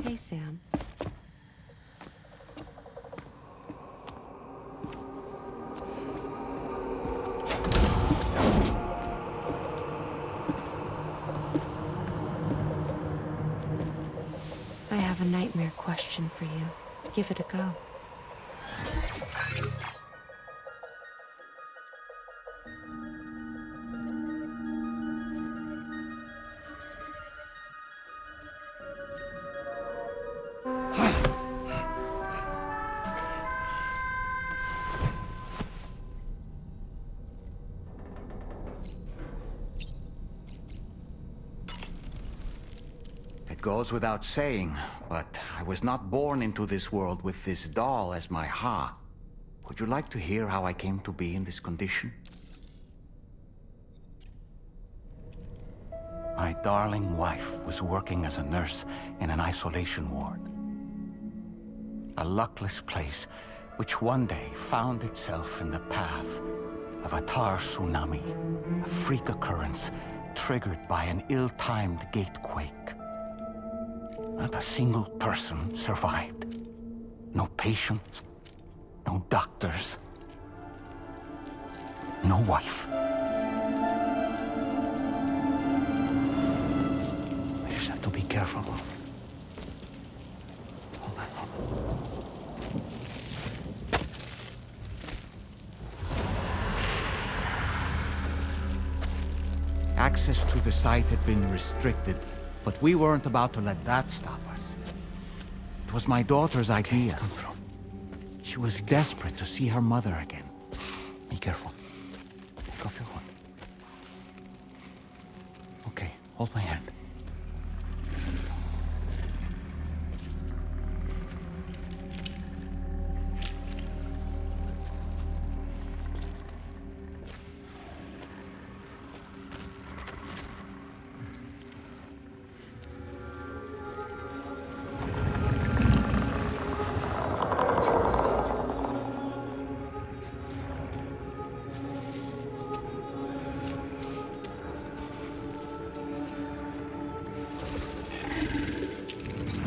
Hey, Sam. I have a nightmare question for you. Give it a go. It goes without saying, but I was not born into this world with this doll as my ha. Would you like to hear how I came to be in this condition? My darling wife was working as a nurse in an isolation ward. A luckless place which one day found itself in the path of a tar tsunami, a freak occurrence triggered by an ill-timed gatequake. Not a single person survived. No patients, no doctors, no wife. We just have to be careful. Hold on. Access to the site had been restricted, but we weren't about to let that stop us. It was my daughter's idea. Come through. She was desperate to see her mother again. Be careful. Take off your hood. Okay, hold my hand.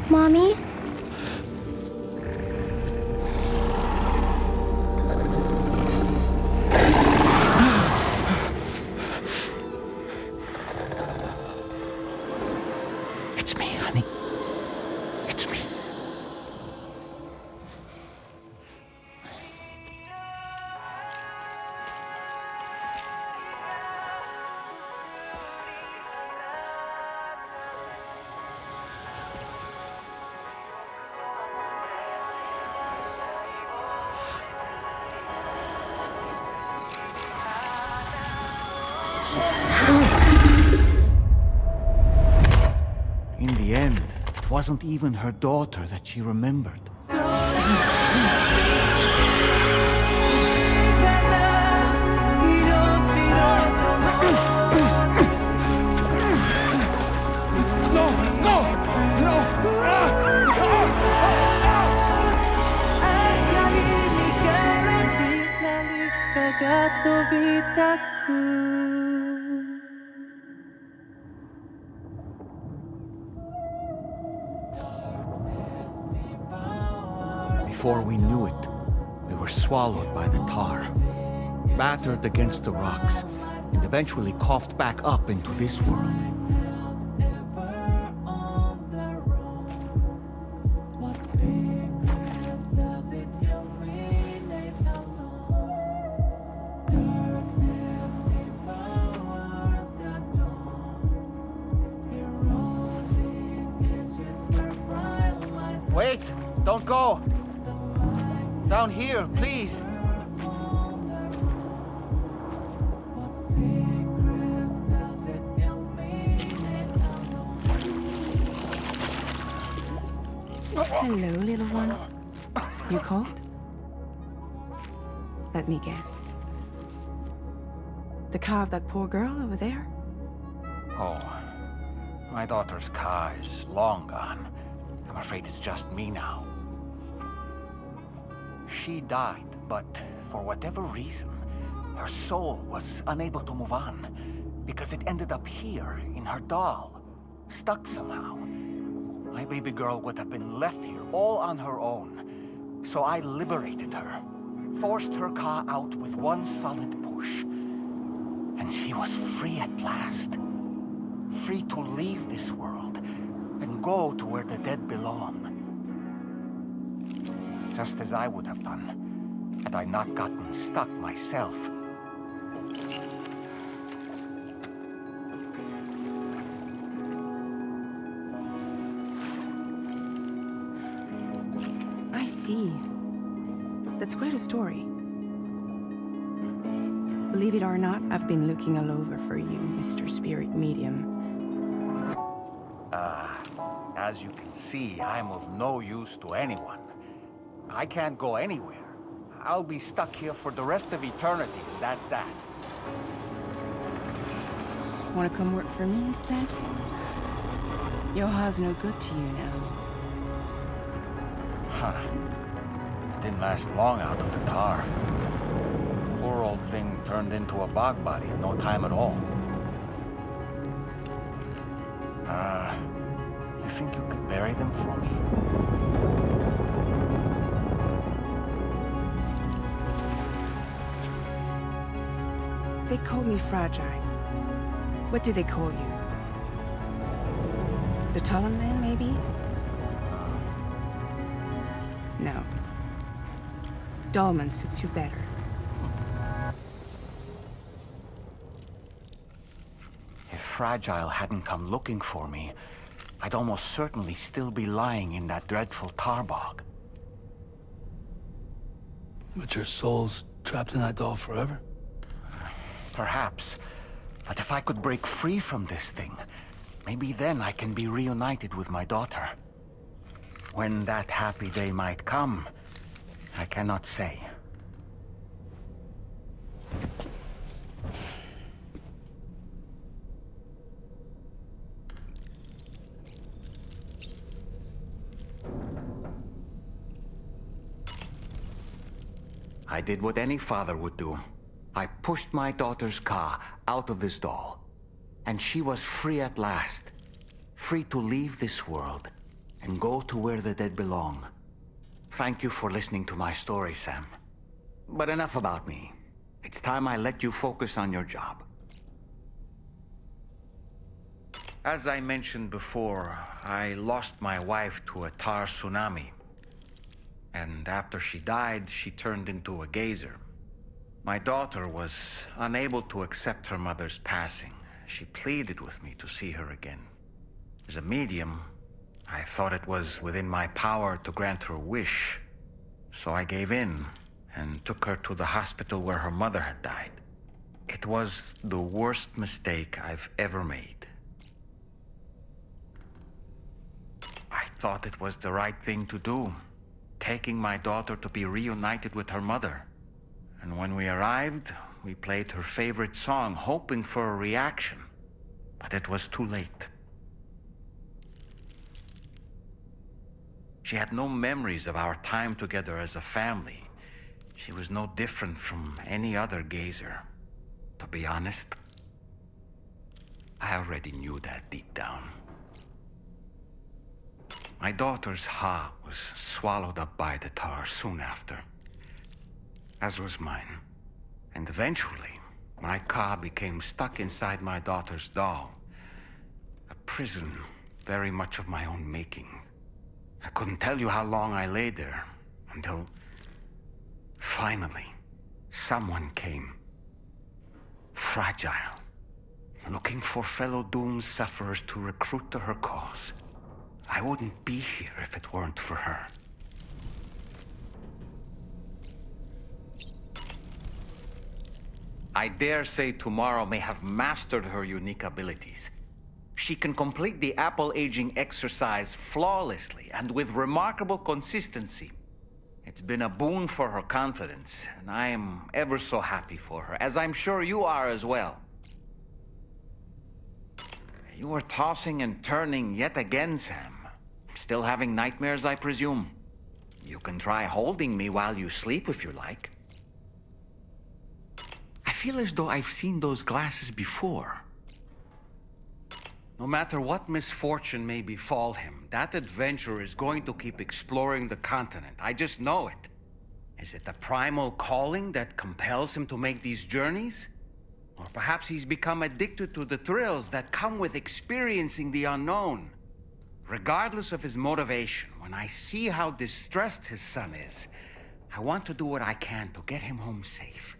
Mommy? It's me, honey. It's me. In the end, it wasn't even her daughter that she remembered. Before we knew it, we were swallowed by the tar, battered against the rocks, and eventually coughed back up into this world. Wait! Don't go! Down here, please! Hello, little one. You cold? Let me guess. The car of that poor girl over there? Oh, my daughter's car is long gone. I'm afraid it's just me now. She died, but for whatever reason, her soul was unable to move on because it ended up here in her doll, stuck somehow. My baby girl would have been left here all on her own. So I liberated her, forced her car out with one solid push. And she was free at last. Free to leave this world and go to where the dead belong. Just as I would have done, had I not gotten stuck myself. I see. That's quite a story. Believe it or not, I've been looking all over for you, Mr. Spirit Medium. As you can see, I'm of no use to anyone. I can't go anywhere. I'll be stuck here for the rest of eternity, and that's that. Wanna come work for me instead? Yoha's no good to you now. Huh. It didn't last long out of the tar. Poor old thing turned into a bog body in no time at all. You think you could bury them for me? They call me fragile. What do they call you? The Dollman, maybe? No. Dollman suits you better. If Fragile hadn't come looking for me, I'd almost certainly still be lying in that dreadful tar bog. But your soul's trapped in that doll forever? Perhaps. But if I could break free from this thing, maybe then I can be reunited with my daughter. When that happy day might come, I cannot say. I did what any father would do. I pushed my daughter's car out of this doll. And she was free at last. Free to leave this world and go to where the dead belong. Thank you for listening to my story, Sam. But enough about me. It's time I let you focus on your job. As I mentioned before, I lost my wife to a tar tsunami. And after she died, she turned into a geyser. My daughter was unable to accept her mother's passing. She pleaded with me to see her again. As a medium, I thought it was within my power to grant her wish. So I gave in and took her to the hospital where her mother had died. It was the worst mistake I've ever made. I thought it was the right thing to do, taking my daughter to be reunited with her mother. And when we arrived, we played her favorite song, hoping for a reaction. But it was too late. She had no memories of our time together as a family. She was no different from any other gazer. To be honest, I already knew that deep down. My daughter's heart was swallowed up by the tar soon after, as was mine. And eventually, my car became stuck inside my daughter's doll. A prison very much of my own making. I couldn't tell you how long I lay there, until finally, someone came. Fragile. Looking for fellow doomed sufferers to recruit to her cause. I wouldn't be here if it weren't for her. I dare say tomorrow may have mastered her unique abilities. She can complete the apple aging exercise flawlessly and with remarkable consistency. It's been a boon for her confidence, and I am ever so happy for her, as I'm sure you are as well. You are tossing and turning yet again, Sam. Still having nightmares, I presume. You can try holding me while you sleep if you like. I feel as though I've seen those glasses before. No matter what misfortune may befall him, that adventurer is going to keep exploring the continent. I just know it. Is it the primal calling that compels him to make these journeys? Or perhaps he's become addicted to the thrills that come with experiencing the unknown. Regardless of his motivation, when I see how distressed his son is, I want to do what I can to get him home safe.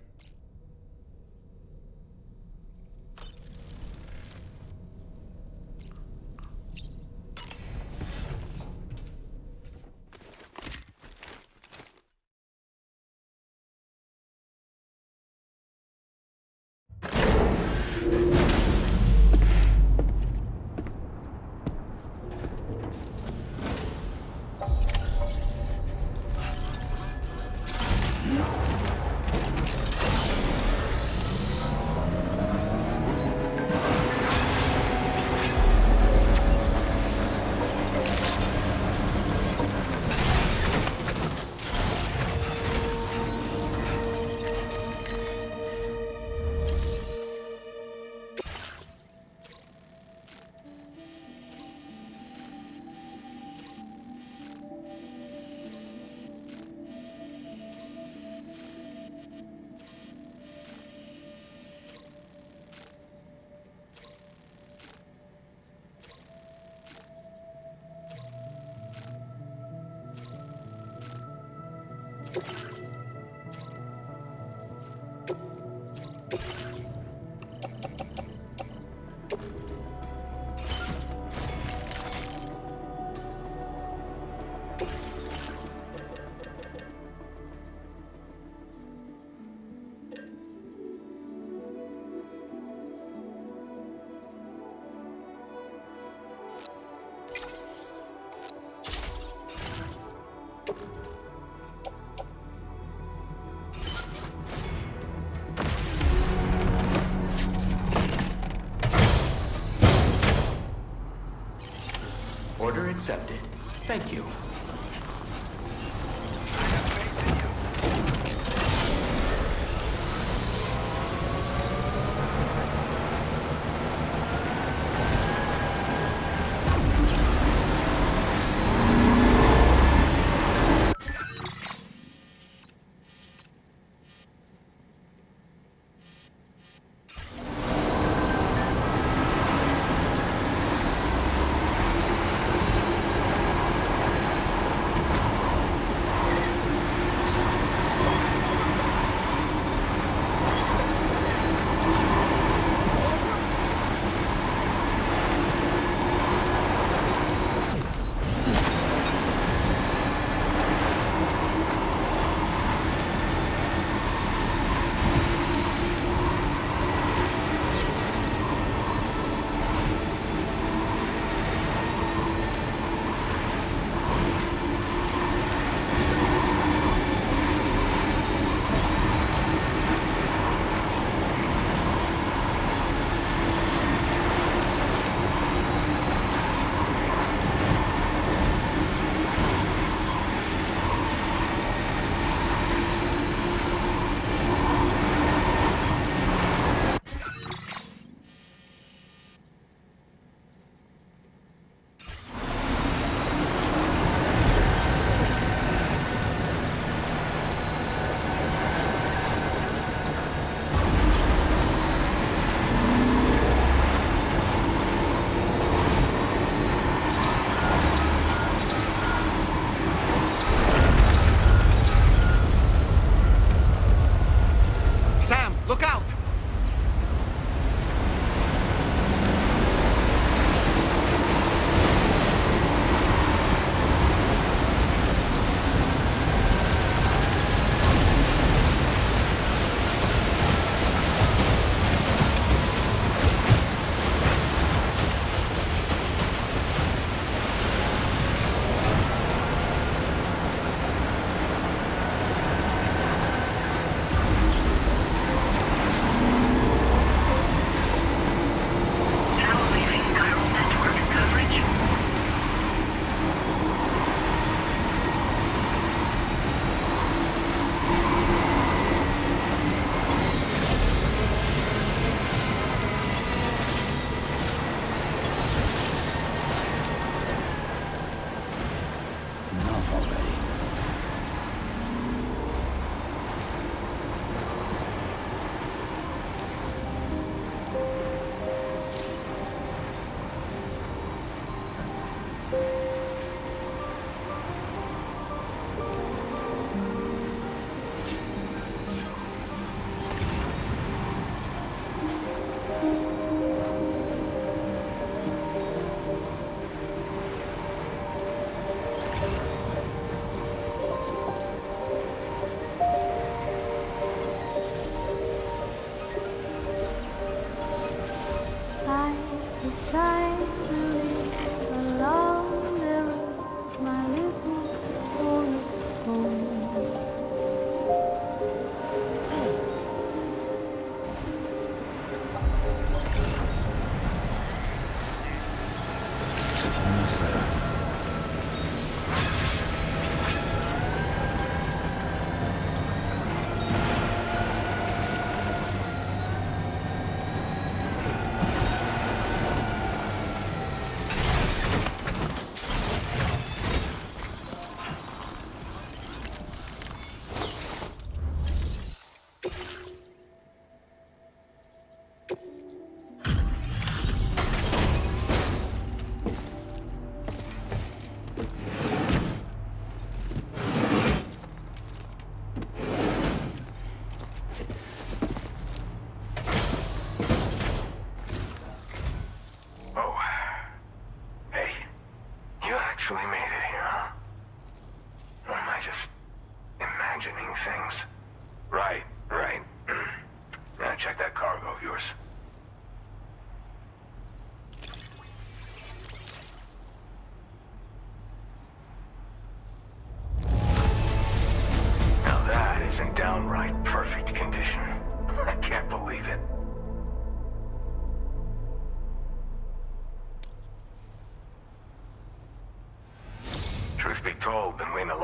Order accepted. Thank you.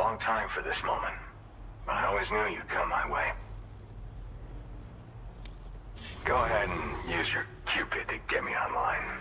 long time for this moment, but I always knew you'd come my way. Go ahead and use your Cupid to get me online.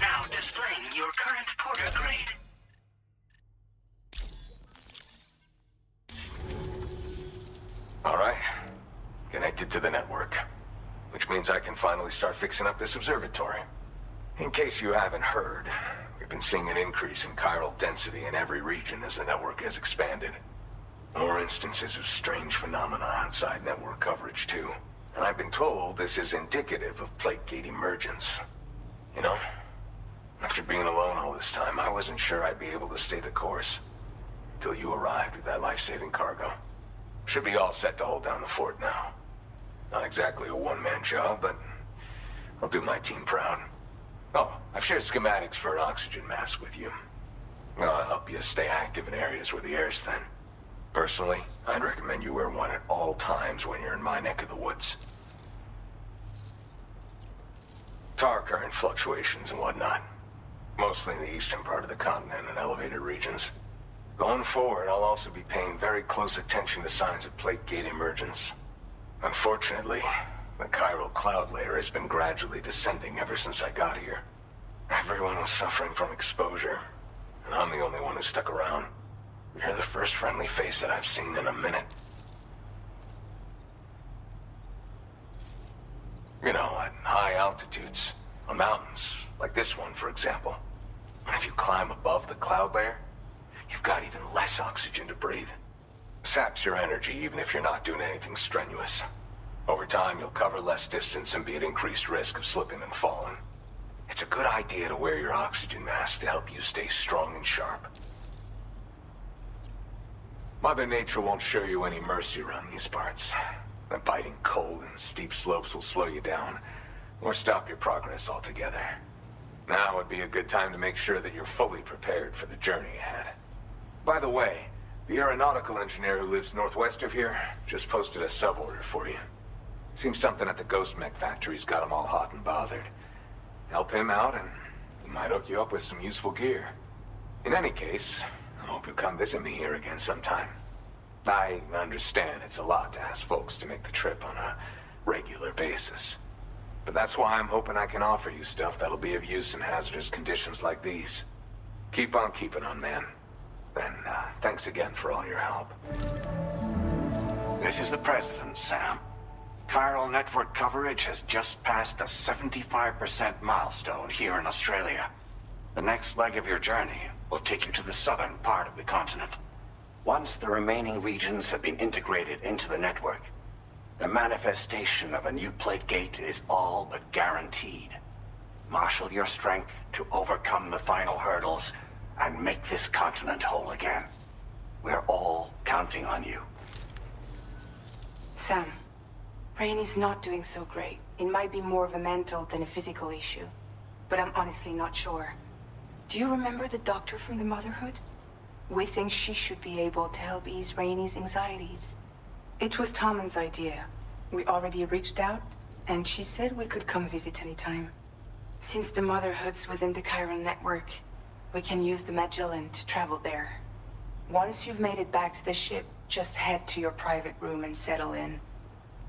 Now displaying your current porter grade. All right. Connected to the network. Which means I can finally start fixing up this observatory. In case you haven't heard, we've been seeing an increase in chiral density in every region as the network has expanded. More instances of strange phenomena outside network coverage, too. And I've been told this is indicative of plate gate emergence. You know, after being alone all this time, I wasn't sure I'd be able to stay the course. Till you arrived with that life-saving cargo. Should be all set to hold down the fort now. Not exactly a one-man job, but I'll do my team proud. Oh, I've shared schematics for an oxygen mask with you. I'll help you stay active in areas where the air's thin. Personally, I'd recommend you wear one at all times when you're in my neck of the woods. Tar current fluctuations and whatnot. Mostly in the eastern part of the continent and elevated regions. Going forward, I'll also be paying very close attention to signs of plate gate emergence. Unfortunately, the chiral cloud layer has been gradually descending ever since I got here. Everyone was suffering from exposure, and I'm the only one who stuck around. You're the first friendly face that I've seen in a minute. You know, at high altitudes, on mountains, like this one, for example. And if you climb above the cloud layer, you've got even less oxygen to breathe. Saps your energy even if you're not doing anything strenuous. Over time, you'll cover less distance and be at increased risk of slipping and falling. It's a good idea to wear your oxygen mask to help you stay strong and sharp. Mother Nature won't show you any mercy around these parts. The biting cold and steep slopes will slow you down, or stop your progress altogether. Now would be a good time to make sure that you're fully prepared for the journey ahead. By the way, the aeronautical engineer who lives northwest of here just posted a sub-order for you. Seems something at the Ghost Mech factory's got him all hot and bothered. Help him out and he might hook you up with some useful gear. In any case, I hope you'll come visit me here again sometime. I understand it's a lot to ask folks to make the trip on a regular basis. But that's why I'm hoping I can offer you stuff that'll be of use in hazardous conditions like these. Keep on keeping on, man. And thanks again for all your help. This is the President, Sam. Chiral network coverage has just passed the 75% milestone here in Australia. The next leg of your journey will take you to the southern part of the continent. Once the remaining regions have been integrated into the network, the manifestation of a new plate gate is all but guaranteed. Marshal your strength to overcome the final hurdles and make this continent whole again. We're all counting on you. Sam, Rainy's not doing so great. It might be more of a mental than a physical issue, but I'm honestly not sure. Do you remember the doctor from the Motherhood? We think she should be able to help ease Rainy's anxieties. It was Tommen's idea. We already reached out, and she said we could come visit anytime. Since the Motherhood's within the Chiral network, we can use the Magellan to travel there. Once you've made it back to the ship, just head to your private room and settle in.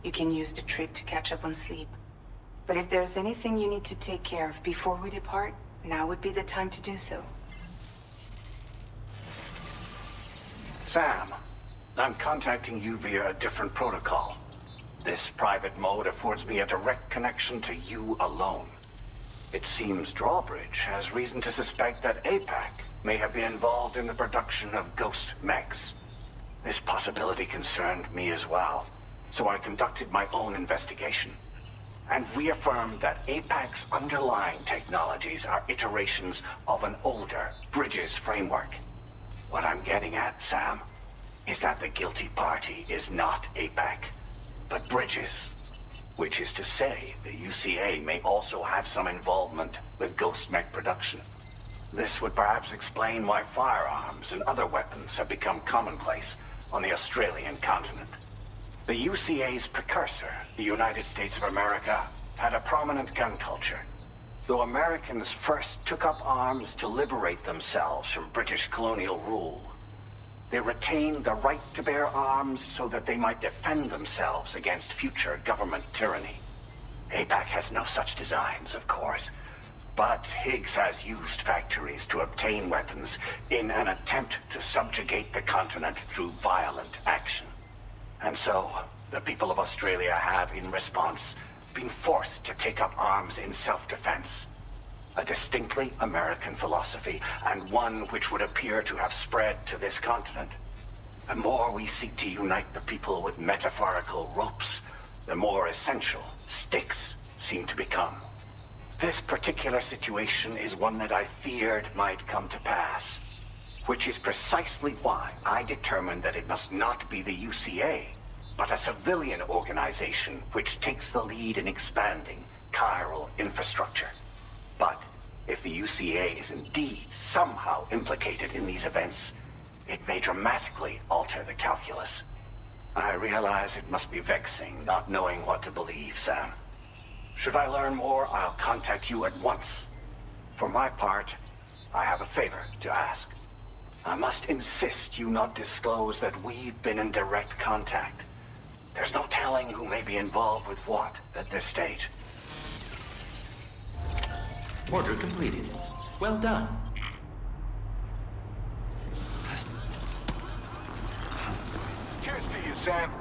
You can use the trip to catch up on sleep. But if there's anything you need to take care of before we depart, now would be the time to do so. Sam, I'm contacting you via a different protocol. This private mode affords me a direct connection to you alone. It seems Drawbridge has reason to suspect that APAC may have been involved in the production of ghost mechs. This possibility concerned me as well, so I conducted my own investigation and reaffirmed that APAC's underlying technologies are iterations of an older Bridges framework. What I'm getting at, Sam, is that the guilty party is not APAC, but Bridges. Which is to say, the UCA may also have some involvement with ghost mech production. This would perhaps explain why firearms and other weapons have become commonplace on the Australian continent. The UCA's precursor, the United States of America, had a prominent gun culture. Though Americans first took up arms to liberate themselves from British colonial rule, they retained the right to bear arms so that they might defend themselves against future government tyranny. APAC has no such designs, of course, but Higgs has used factories to obtain weapons in an attempt to subjugate the continent through violent action. And so, the people of Australia have, in response, been forced to take up arms in self-defense. A distinctly American philosophy, and one which would appear to have spread to this continent. The more we seek to unite the people with metaphorical ropes, the more essential sticks seem to become. This particular situation is one that I feared might come to pass, which is precisely why I determined that it must not be the UCA, but a civilian organization which takes the lead in expanding chiral infrastructure. But if the UCA is indeed somehow implicated in these events, it may dramatically alter the calculus. I realize it must be vexing not knowing what to believe, Sam. Should I learn more, I'll contact you at once. For my part, I have a favor to ask. I must insist you not disclose that we've been in direct contact. There's no telling who may be involved with what at this stage. Order completed. Well done. Cheers to you, Sam.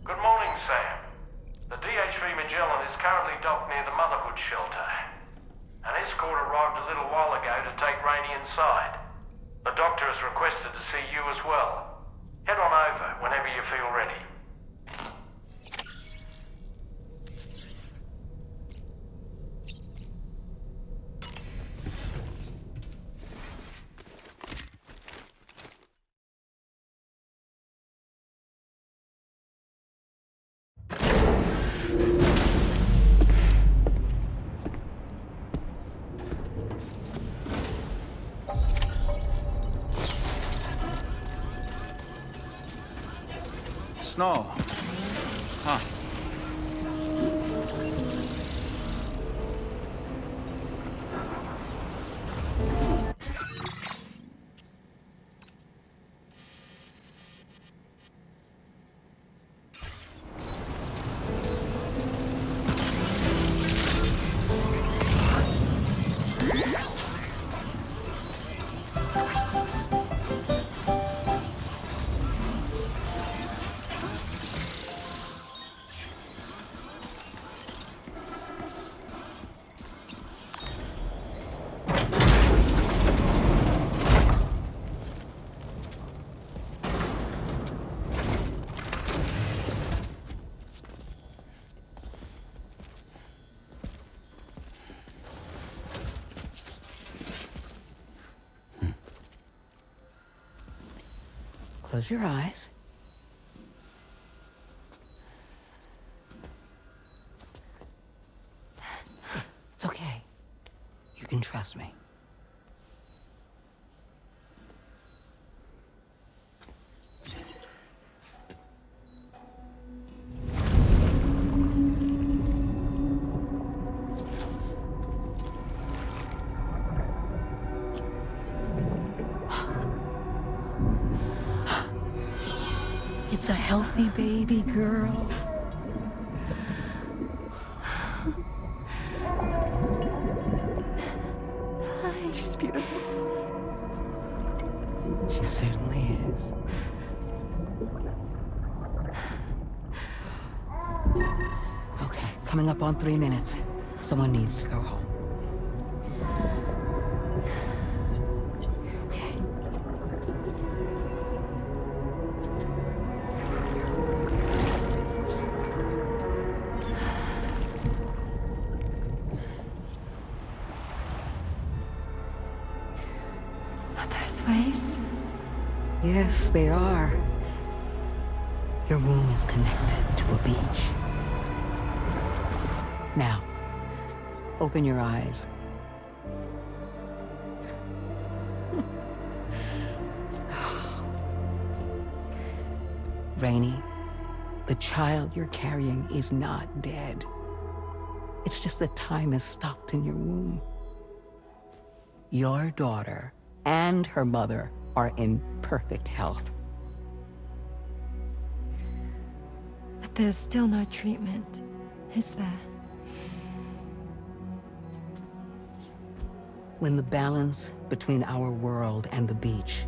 Good morning, Sam. The DHV Magellan is currently docked near the Motherhood shelter. An escort arrived a little while ago to take Rainey inside. The doctor has requested to see you as well. Head on over whenever you feel ready. Snow. Huh. Close your eyes. It's okay. You can trust me. It's a healthy baby girl. She's beautiful. She certainly is. Okay, coming up on 3 minutes. Someone needs to go home. Waves? Yes, they are. Your womb is connected to a beach. Now, open your eyes. Rainey, the child you're carrying is not dead. It's just that time has stopped in your womb. Your daughter and her mother are in perfect health. But there's still no treatment, is there? When the balance between our world and the beach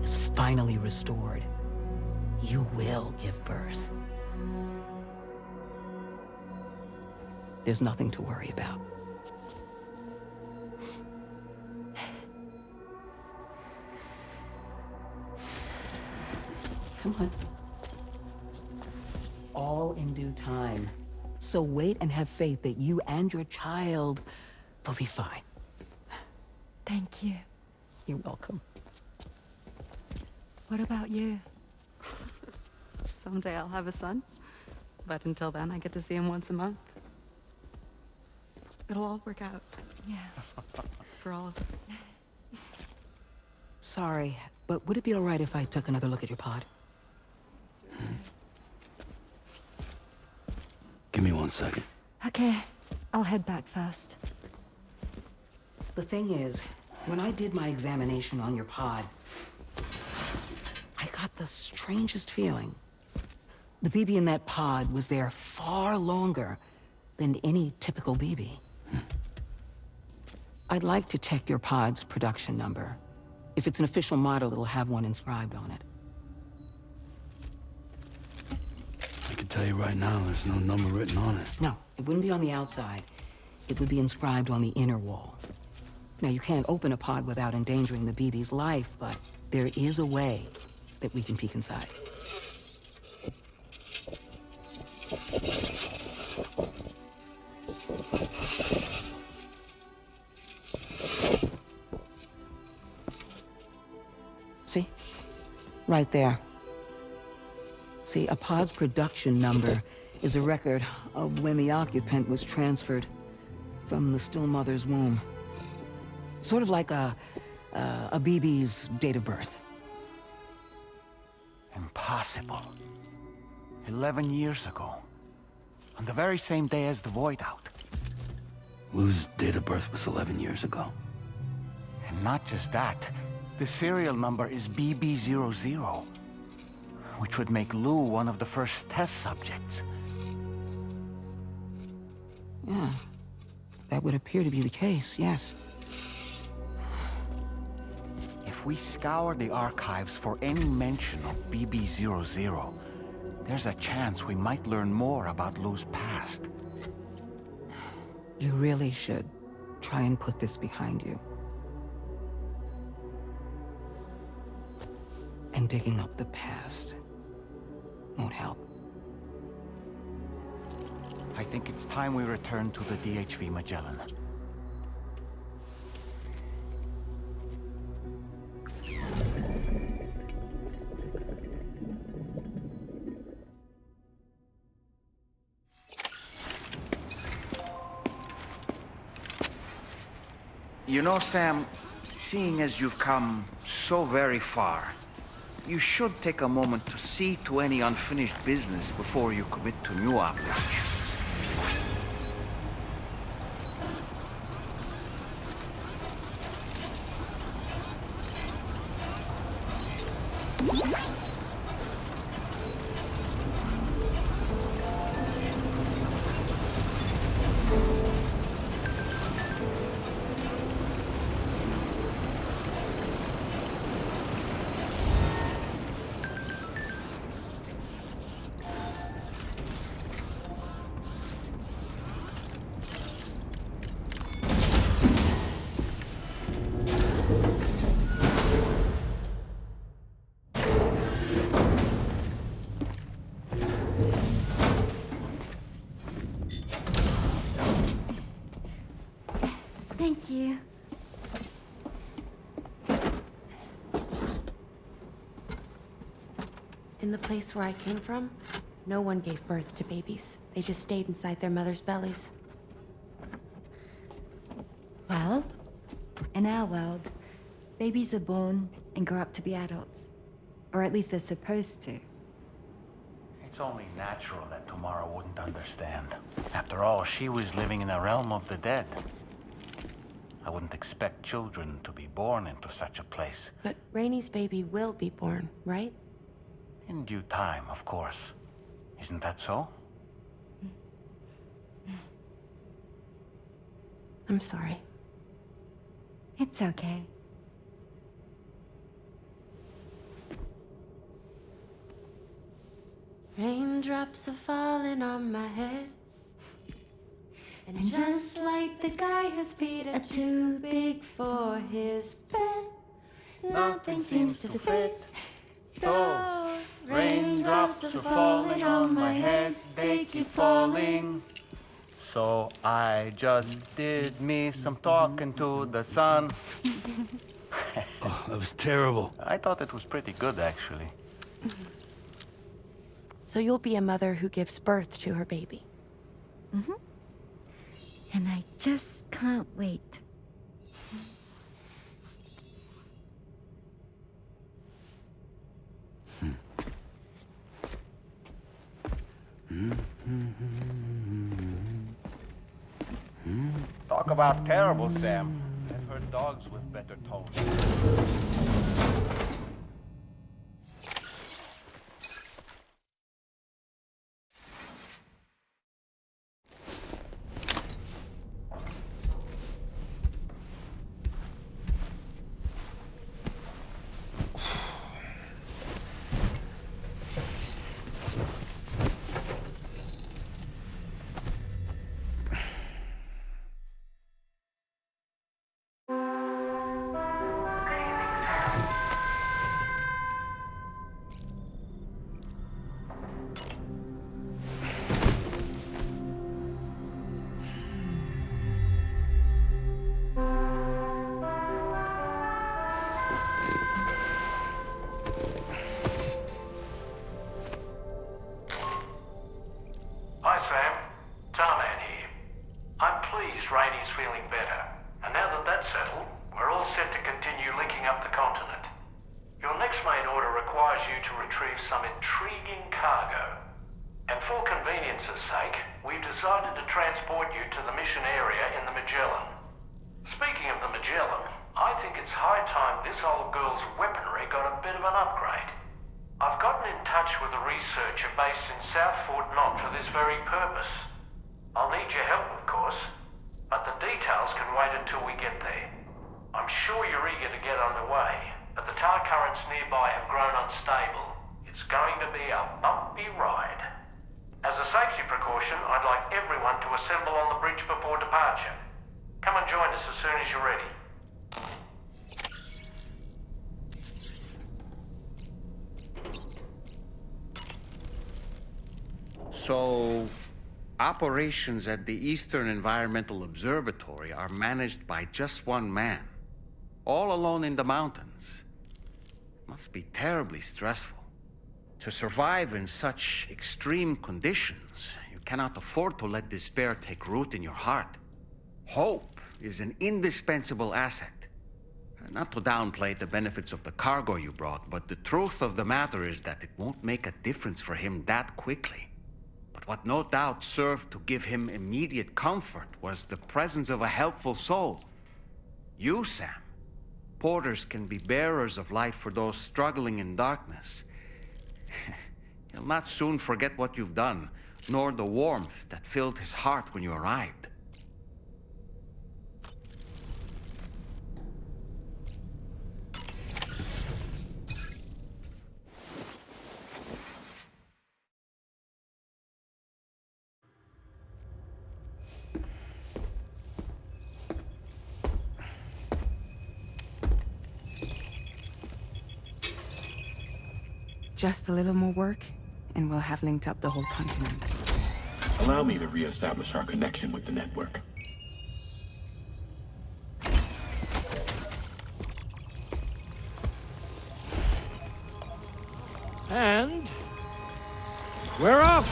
is finally restored, you will give birth. There's nothing to worry about. Come on. All in due time. So wait and have faith that you and your child will be fine. Thank you. You're welcome. What about you? Someday I'll have a son, but until then I get to see him once a month. It'll all work out. Yeah. For all of us. Sorry, but would it be all right if I took another look at your pod? Give me 1 second. Okay, I'll head back first. The thing is, when I did my examination on your pod, I got the strangest feeling. The BB in that pod was there far longer than any typical BB. I'd like to check your pod's production number. If it's an official model, it'll have one inscribed on it. I can tell you right now, there's no number written on it. No, it wouldn't be on the outside. It would be inscribed on the inner wall. Now, you can't open a pod without endangering the BB's life, but there is a way that we can peek inside. See? Right there. See, a pod's production number is a record of when the occupant was transferred from the still mother's womb. Sort of like a BB's date of birth. Impossible. 11 years ago. On the very same day as the void out. Lou's date of birth was 11 years ago. And not just that. The serial number is BB00. Which would make Lou one of the first test subjects. Yeah. That would appear to be the case, yes. If we scour the archives for any mention of BB00, there's a chance we might learn more about Lou's past. You really should try and put this behind you. And digging up the past won't help. I think it's time we return to the DHV Magellan. You know, Sam, seeing as you've come so very far, you should take a moment to see to any unfinished business before you commit to new operations. Thank you. In the place where I came from, no one gave birth to babies. They just stayed inside their mother's bellies. Well, in our world, babies are born and grow up to be adults. Or at least they're supposed to. It's only natural that Tamara wouldn't understand. After all, she was living in a realm of the dead. I wouldn't expect children to be born into such a place. But Rainey's baby will be born, right? In due time, of course. Isn't that so? I'm sorry. It's okay. Raindrops are falling on my head. And just like the guy whose feet are too big for his bed, nothing seems to fit. Those raindrops are falling on my head, they keep falling. So I just did me some talking to the sun. Oh, that was terrible. I thought it was pretty good, actually. So you'll be a mother who gives birth to her baby. Mm-hmm. And I just can't wait. Talk about terrible, Sam. I've heard dogs with better tones. advise you to retrieve some intriguing cargo. And for convenience's sake, we've decided to transport you to the mission area in the Magellan. Speaking of the Magellan, I think it's high time this old girl's weaponry got a bit of an upgrade. I've gotten in touch with a researcher based in South Fort Knott for this very purpose. I'll need your help, of course, but the details can wait until we get there. I'm sure you're eager to get underway, but the tar currents nearby have grown unstable. It's going to be a bumpy ride. As a safety precaution, I'd like everyone to assemble on the bridge before departure. Come and join us as soon as you're ready. So, operations at the Eastern Environmental Observatory are managed by just one man, all alone in the mountains. Must be terribly stressful. To survive in such extreme conditions, you cannot afford to let despair take root in your heart. Hope is an indispensable asset. Not to downplay the benefits of the cargo you brought, but the truth of the matter is that it won't make a difference for him that quickly. But what no doubt served to give him immediate comfort was the presence of a helpful soul. You, Sam. Porters can be bearers of light for those struggling in darkness. He'll not soon forget what you've done, nor the warmth that filled his heart when you arrived. Just a little more work, and we'll have linked up the whole continent. Allow me to reestablish our connection with the network. And we're off!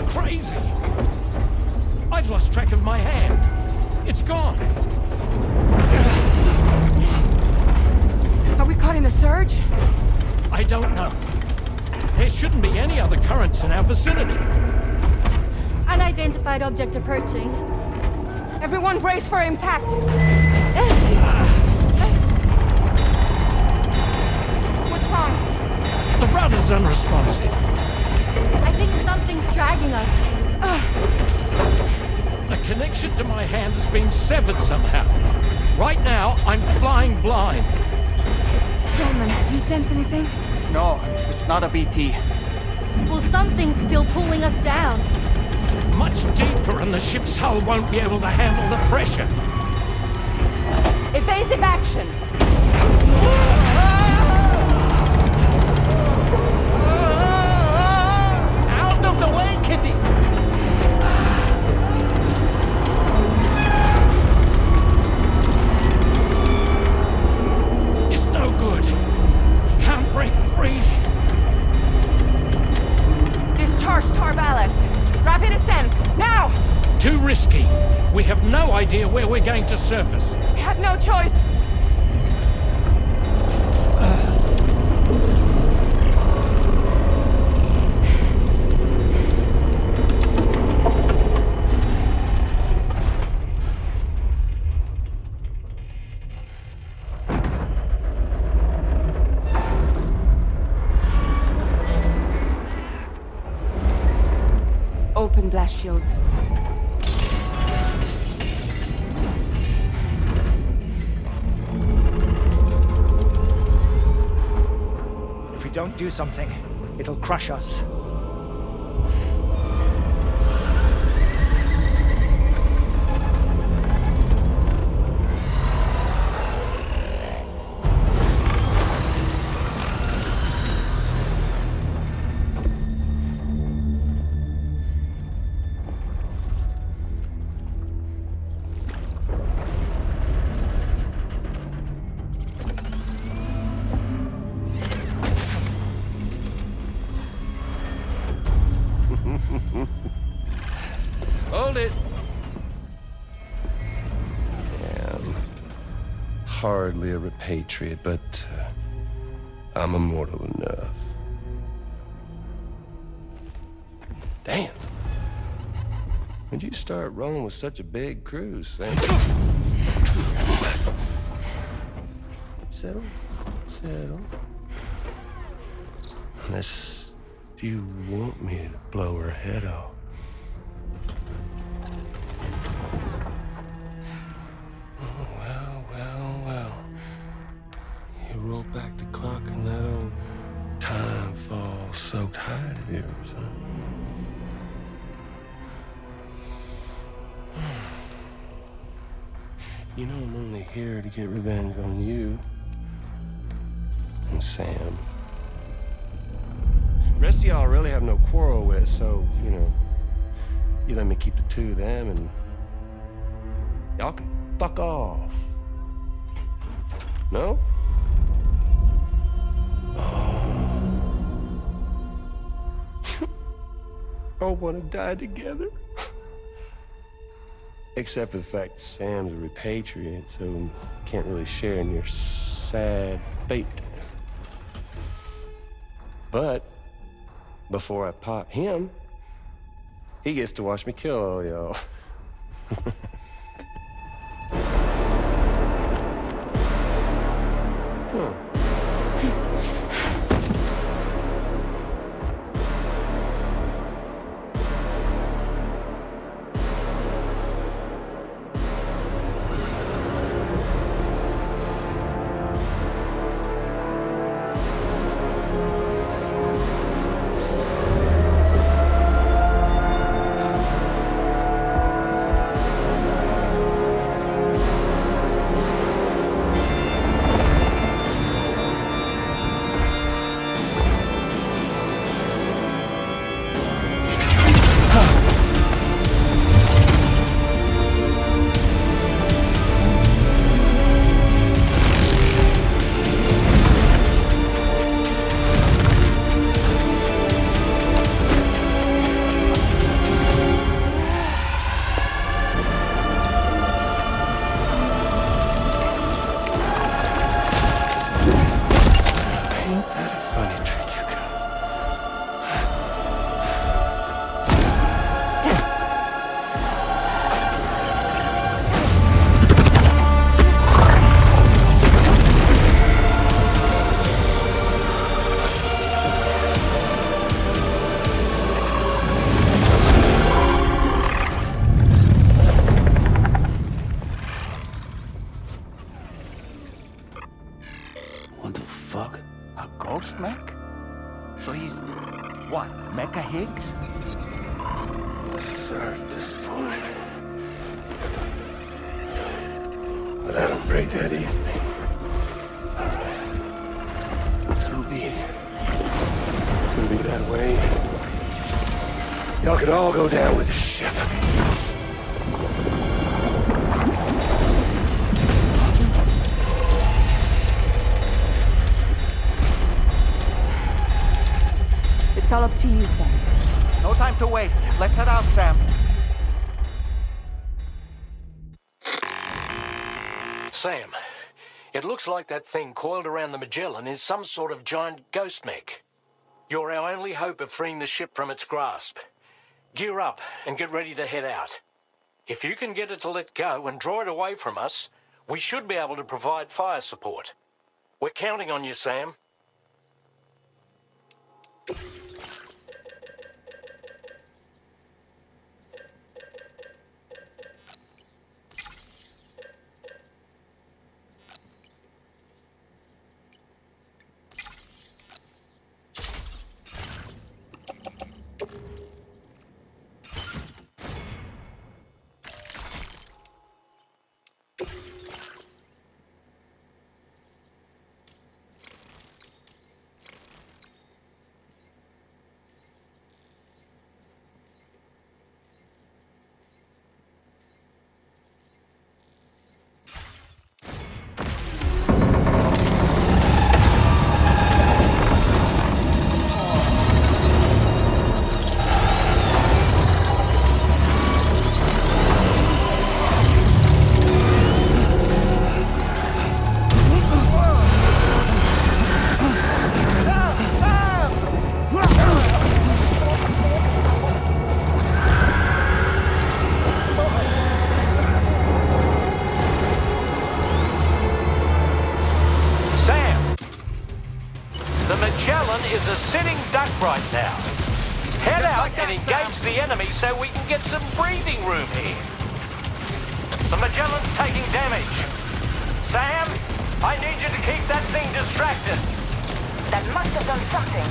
Crazy! I've lost track of my hand. It's gone. Are we caught in a surge? I don't know. There shouldn't be any other currents in our vicinity. Unidentified object approaching. Everyone brace for impact. What's wrong? The rudder's unresponsive. I think something's dragging us. The connection to my hand has been severed somehow. Right now, I'm flying blind. Dollman, do you sense anything? No, it's not a BT. Well, something's still pulling us down. Much deeper, and the ship's hull won't be able to handle the pressure. Evasive action! Out of the way, Kitty! It's no good. Can't break free. Discharge tar ballast. Rapid ascent, now! Too risky. We have no idea where we're going to surface. We have no choice. Open blast shields. If we don't do something, It'll crush us. Hold it! I'm hardly a repatriate, but I'm immortal enough. Damn. When'd you start rolling with such a big crew, Sam? Settle. Unless you want me to blow her head off. Well. You roll back the clock and that old time fall soaked hide of yours, huh? You know I'm only here to get revenge on you and Sam. The rest of y'all I really have no quarrel with, so, you let me keep the two of them and y'all can fuck off. No? All want to die together? Except for the fact Sam's a repatriate, so can't really share in your sad fate. But before I pop him, he gets to watch me kill all y'all. All go down with the ship. It's all up to you, Sam. No time to waste. Let's head out, Sam. Sam, it looks like that thing coiled around the Magellan is some sort of giant ghost mech. You're our only hope of freeing the ship from its grasp. Gear up and get ready to head out. If you can get it to let go and draw it away from us, we should be able to provide fire support. We're counting on you, Sam. right now. Head out and engage the enemy so we can get some breathing room here. The Magellan's taking damage. Sam, I need you to keep that thing distracted. That must have done something.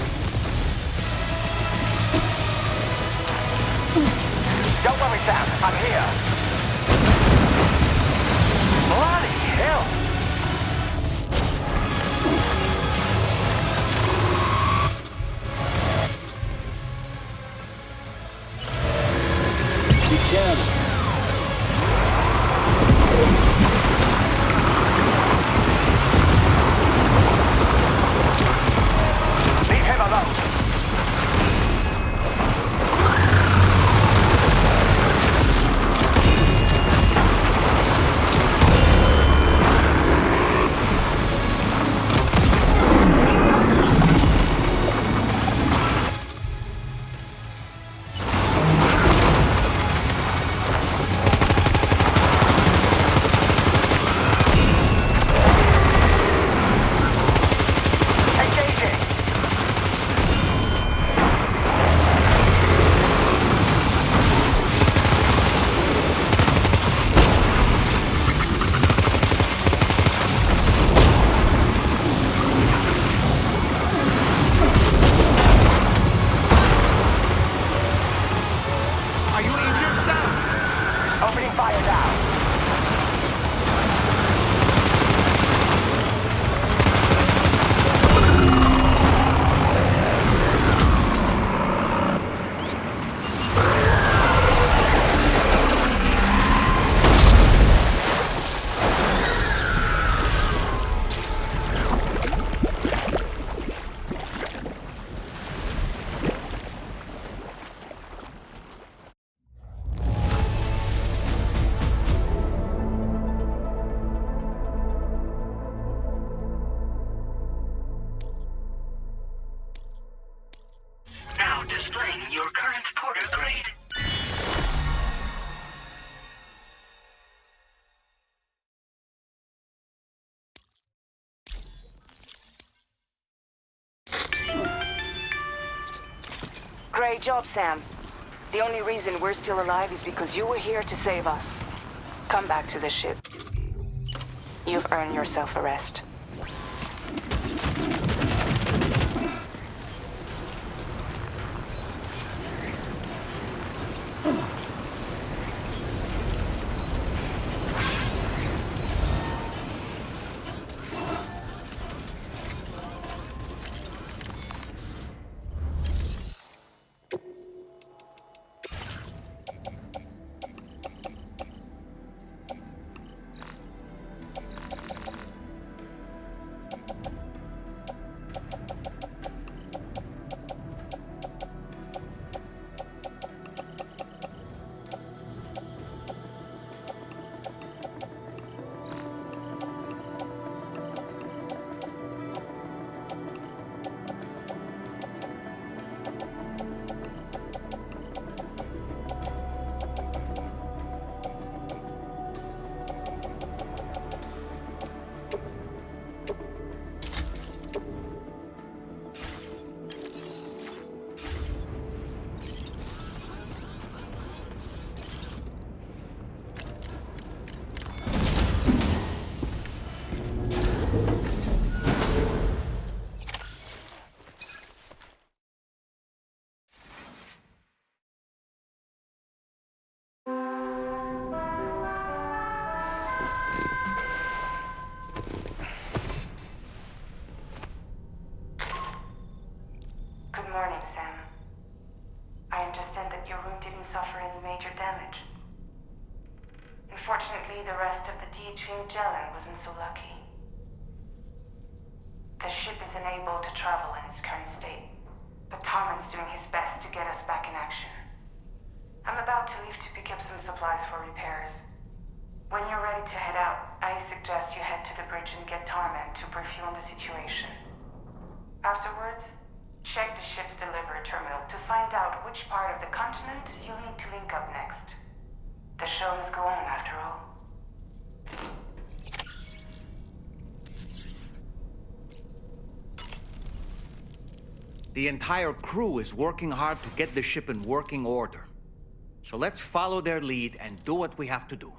Don't worry, Sam. I'm here. Bloody hell! Be careful. Leave him alone. Displaying your current porter grade. Great job, Sam. The only reason we're still alive is because you were here to save us. Come back to the ship. You've earned yourself a rest. Unfortunately, the rest of the DHV Magellan wasn't so lucky. The ship is unable to travel in its current state, but Dollman's doing his best to get us back in action. I'm about to leave to pick up some supplies for repairs. When you're ready to head out, I suggest you head to the bridge and get Dollman to brief you on the situation. Afterwards, check the ship's delivery terminal to find out which part of the continent you'll need to link up next. The show must go on, after all. The entire crew is working hard to get the ship in working order. So let's follow their lead and do what we have to do.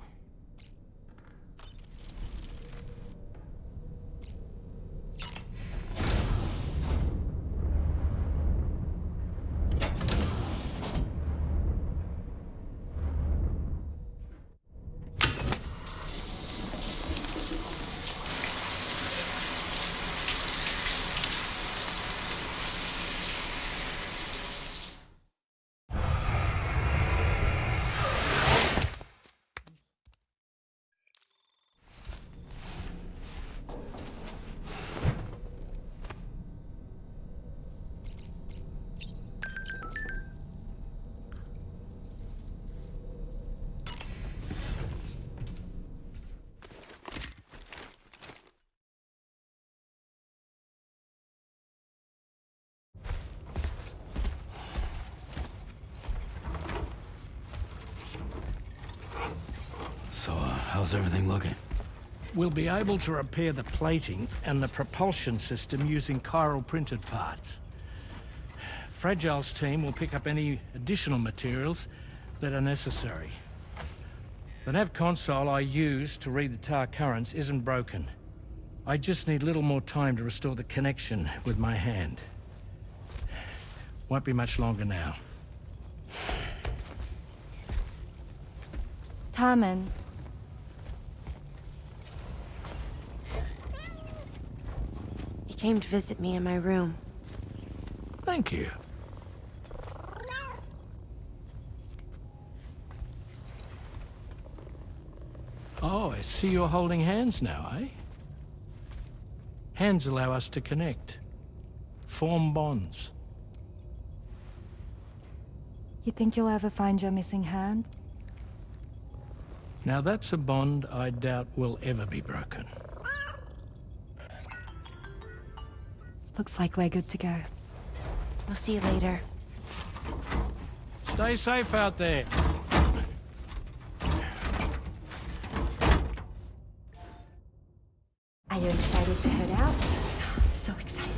So, how's everything looking? We'll be able to repair the plating and the propulsion system using chiral printed parts. Fragile's team will pick up any additional materials that are necessary. The nav console I use to read the tower currents isn't broken. I just need a little more time to restore the connection with my hand. Won't be much longer now. Tarman. He came to visit me in my room. Thank you. Oh, I see you're holding hands now, eh? Hands allow us to connect. Form bonds. You think you'll ever find your missing hand? Now that's a bond I doubt will ever be broken. Looks like we're good to go. We'll see you later. Stay safe out there. Are you excited to head out? So excited.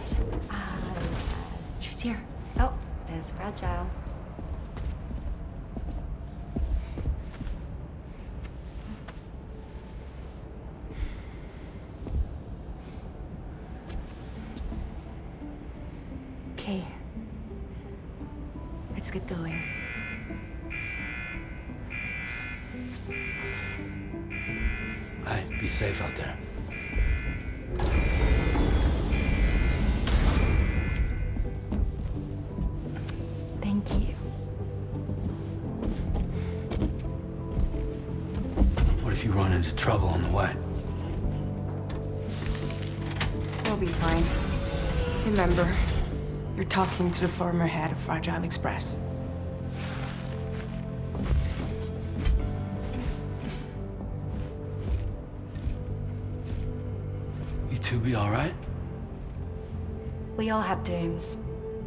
She's here. Oh, there's Fragile. Okay. Let's get going. Hey, be safe out there. Thank you. What if you run into trouble on the way? We'll be fine. Remember, you're talking to the former head of Fragile Express. You two be all right? We all have dooms.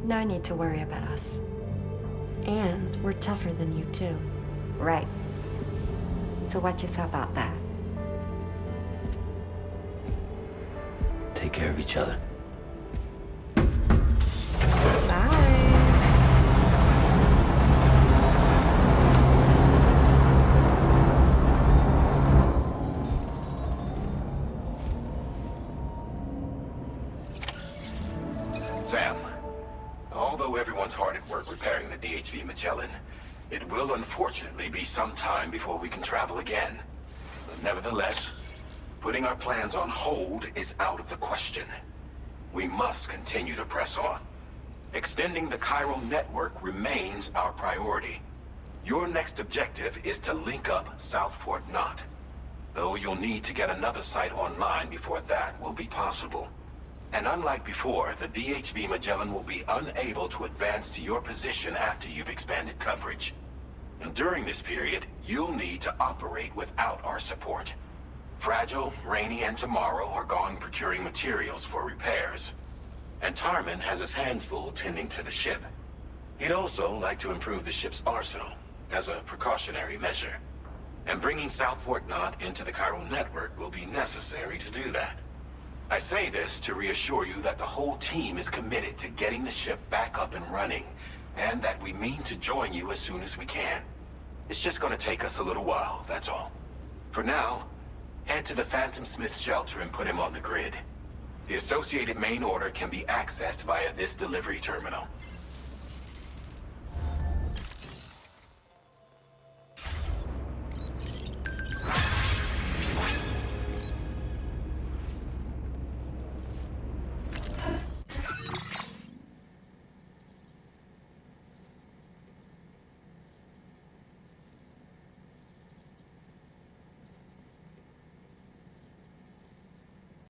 No need to worry about us. And we're tougher than you, too. Right. So watch yourself out there. Take care of each other. Sam, although everyone's hard at work repairing the DHV Magellan, it will unfortunately be some time before we can travel again. But nevertheless, putting our plans on hold is out of the question. We must continue to press on. Extending the chiral network remains our priority. Your next objective is to link up South Fort Knot. Though you'll need to get another site online before that will be possible. And unlike before, the DHV Magellan will be unable to advance to your position after you've expanded coverage. And during this period, you'll need to operate without our support. Fragile, Rainy, and Tomorrow are gone procuring materials for repairs. And Tarman has his hands full tending to the ship. He'd also like to improve the ship's arsenal, as a precautionary measure. And bringing South Fort Knot into the chiral network will be necessary to do that. I say this to reassure you that the whole team is committed to getting the ship back up and running, and that we mean to join you as soon as we can. It's just gonna take us a little while, that's all. For now, head to the Phantom Smith's shelter and put him on the grid. The associated main order can be accessed via this delivery terminal.